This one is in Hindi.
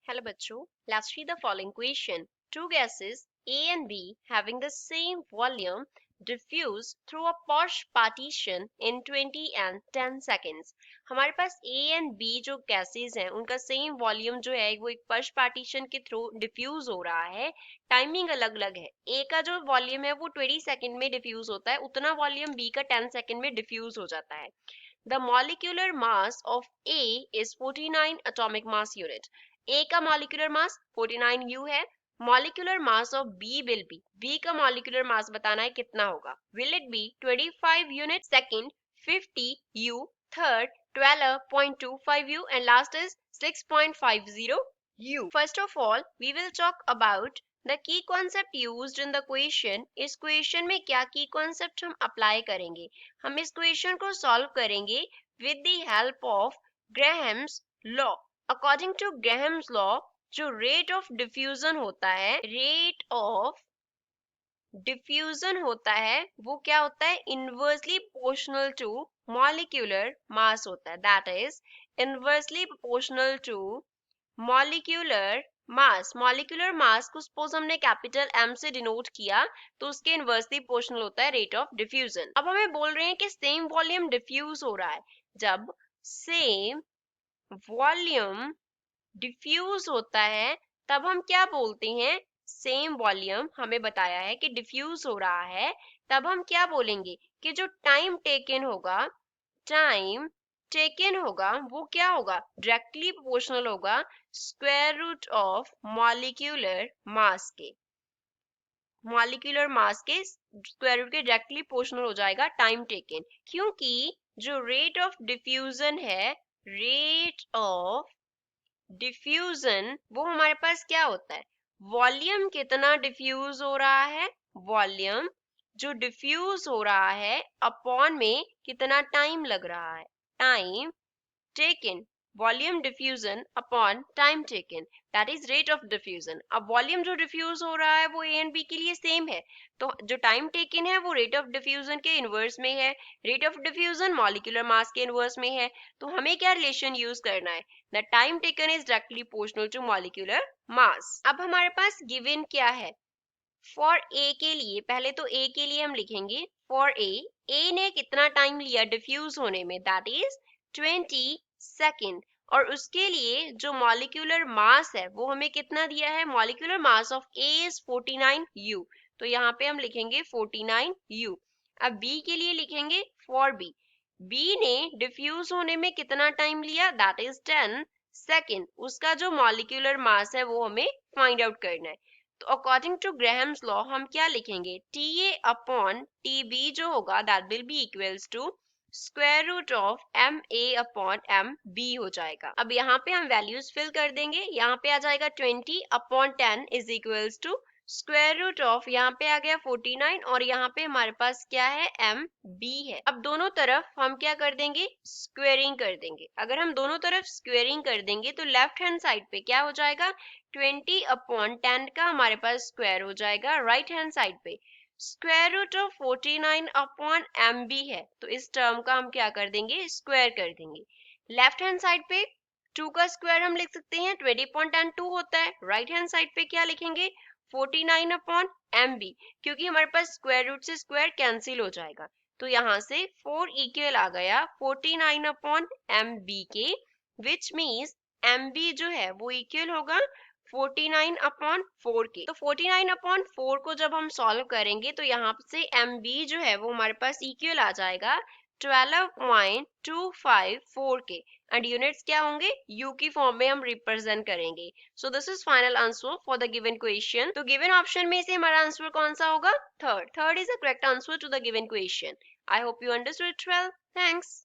Hello bachcho, let's read the following question. Two gases A and B having the same volume diffuse through a Porsche partition in 20 and 10 seconds. हमारे पास A and B जो gases हैं उनका same volume जो है वो एक Porsche partition के through diffuse हो रहा है. टाइमिंग अलग अलग है. A का जो वॉल्यूम है वो 20 सेकंड में डिफ्यूज होता है, उतना वॉल्यूम B का 10 सेकंड में डिफ्यूज हो जाता है. The molecular mass of A is 49 atomic mass unit. A का molecular mass 49 U है. Molecular mass of B will be, B का molecular mass बताना है कितना होगा. Will it be 25 unit, second 50 U, third 12.25 U and last is 6.50 U. First of all, we will talk about the key concept used in the question. इस क्वेश्चन में क्या की कॉन्सेप्ट हम अप्लाई करेंगे. हम इस क्वेश्चन को सॉल्व करेंगे with the help of Graham's law. According to Graham's law, जो rate of diffusion होता है, rate of diffusion होता है वो क्या होता है, inversely proportional to molecular mass होता है. That is inversely proportional to molecular mass. Molecular mass को सपोज हमने कैपिटल M से डिनोट किया तो उसके इनवर्सली प्रोपोर्शनल होता है रेट ऑफ डिफ्यूजन. अब हमें बोल रहे हैं कि सेम वॉल्यूम डिफ्यूज हो रहा है. जब सेम वॉल्यूम डिफ्यूज होता है तब हम क्या बोलते हैं, सेम वॉल्यूम हमें बताया है कि डिफ्यूज हो रहा है, तब हम क्या बोलेंगे कि जो टाइम टेकन होगा, टाइम टेकन होगा वो क्या होगा, डायरेक्टली प्रोपोर्शनल होगा square root of molecular mass के. मॉलिक्यूलर मास के स्क्वायर रूट के डायरेक्टली प्रोपोर्शनल हो जाएगा टाइम टेकन, क्योंकि जो रेट ऑफ डिफ्यूजन है, रेट ऑफ डिफ्यूजन वो हमारे पास क्या होता है, वॉल्यूम कितना डिफ्यूज हो रहा है, वॉल्यूम जो डिफ्यूज हो रहा है अपॉन में कितना टाइम लग रहा है, time taken. Volume diffusion upon time taken, that is rate of diffusion. अब वॉल्यूम जो डिफ्यूज हो रहा है वो ए एंड बी के लिए सेम है, तो जो टाइम टेकन है वो रेट ऑफ डिफ्यूजन के इनवर्स में है. Rate of diffusion molecular mass के इनवर्स में है, तो हमें क्या रिलेशन यूज करना है, the time taken is directly proportional to molecular mass. अब हमारे पास गिवन क्या है, फॉर ए के लिए, पहले तो ए के लिए हम लिखेंगे फॉर ए ने कितना टाइम लिया डिफ्यूज होने में, दैट इज 20 सेकेंड. और उसके लिए जो मॉलिक्यूलर मास है वो हमें कितना दिया है, molecular mass of A is 49 U, तो यहाँ पे हम लिखेंगे 49 U. अब बी के लिए लिखेंगे फॉर बी, बी ने डिफ्यूज होने में कितना टाइम लिया, दैट इज 10 सेकेंड. उसका जो मॉलिक्यूलर मास है वो हमें फाइंड आउट करना है. तो अकॉर्डिंग टू ग्राहम्स लॉ हम क्या लिखेंगे, TA अपॉन TB जो होगा that will be equals to square root of MA upon MB हो जाएगा. अब यहाँ पे हम वैल्यूज फिल कर देंगे, यहाँ पे आ जाएगा 20 upon 10 is equals to square root of, यहाँ पे आ गया 49 और यहाँ पे हमारे पास क्या है, MB है. अब दोनों तरफ हम क्या कर देंगे, स्क्वेयरिंग कर देंगे. अगर हम दोनों तरफ स्क्वेयरिंग कर देंगे तो लेफ्ट हैंड साइड पे क्या हो जाएगा, 20 अपॉन 10 का हमारे पास स्क्वायर हो जाएगा. राइट हैंड साइड पे square root of 49 upon MB है, तो इस टर्म का हम क्या कर देंगे, स्क्वायर कर देंगे. लेफ्ट हैंड साइड पे 2 का स्क्वायर हम लिख सकते हैं, 20.10 2 होता है. राइट हैंड साइड पे क्या लिखेंगे, 49 अपॉन MB, क्योंकि हमारे पास स्क्वायर रूट से स्क्वायर कैंसिल हो जाएगा, तो यहाँ से 4 इक्वल आ गया 49 अपॉन MB के, विच मीन्स MB जो है वो इक्वल होगा 49 अपॉन 4 के. तो 49 अपॉन 4 को जब हम सॉल्व करेंगे तो यहाँ से MB जो है वो हमारे पास इक्वल आ जाएगा 12.254 के, एंड यूनिट्स क्या होंगे, U की फॉर्म में हम रिप्रेजेंट करेंगे. So this is final answer for the given question. तो गिवन ऑप्शन में से हमारा आंसर कौन सा होगा, third. Third is the correct answer to the given question. I hope you understood it well. Thanks.